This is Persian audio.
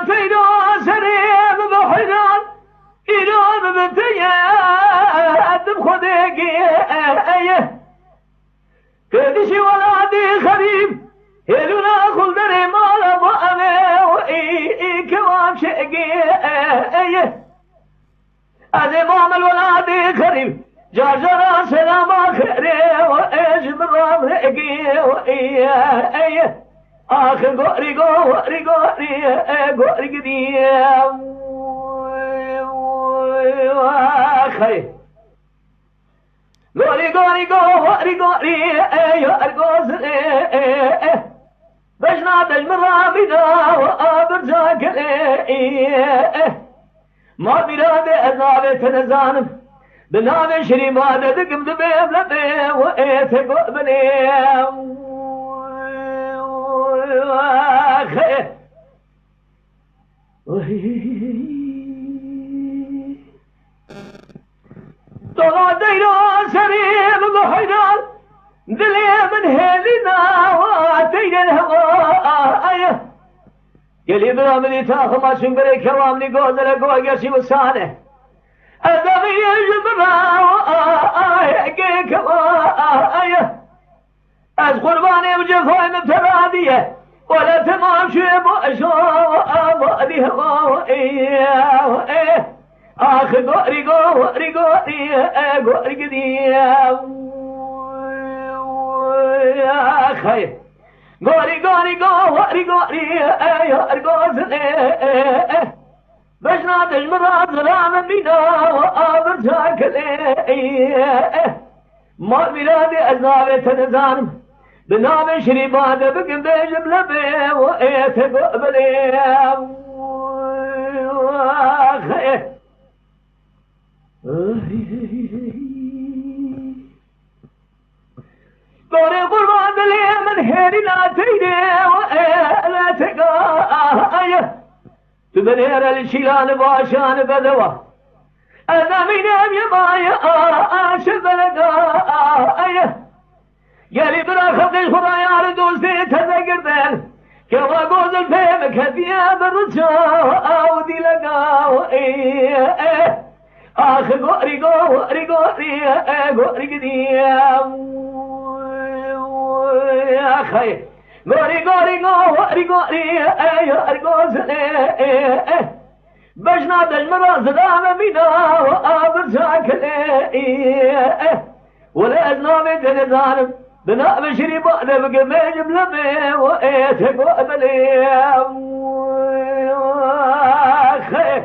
تيرو سريم بحنان إيران بتياد بخدك كدشي ولادي خريب هلونا خلدري مالا بأمي وإي كوام شقي أذي مام الولادي خريب جارجرا سلاما خيري وإيش مرام رقي وإي آخر قوري قوري قوري قوري قديم واخي قوري قوري قوري قوري يا أرقوز بجنا دجمرامنا وآبرزاك ما بلاد أذناب تنزانم بنام شريمات دقم دبيب لبي وإيتك وابني واخي طلع ديرو سريم بحيدان دلي من هيلنا واتين الهواء يلي برامني تاخو ما شنبري كوامني قوزل قوة قشي وسانه أدمي يجبنا وآيك كوايا از قرباني بجفاي مبترادية ولا تمام شيء بأشواء وأدي هواء آخر قوري قوري قوري قوري قديم آخي قوري قوري قوري قوري يا أرقوز بجنا تجمرا زرام بينا وآبرزاك ما بلاد أزناب تنزانم بنام شريبات بقم بيجم لبي وإيتك وقبلي واخي قوري قربان دلي من هيري لا تيدي وإيتك تبنير الشيلان باشان بدوا أنا من يمايا شذلقا يلي برا خبز خرايا دوستي تذكرتن كوا قوز الفهم كثيا بالرجاء ودي لقا آخ قوري قوري قوري قوري قديم يا خي قوري قوري قوري قوري يا أرقوز بجنا دجمرا زدام بينا وآبرزاك ولا أزنامي تنزانم بنا بشري بعد بقمي جملمي وإيتك وقبلي أخي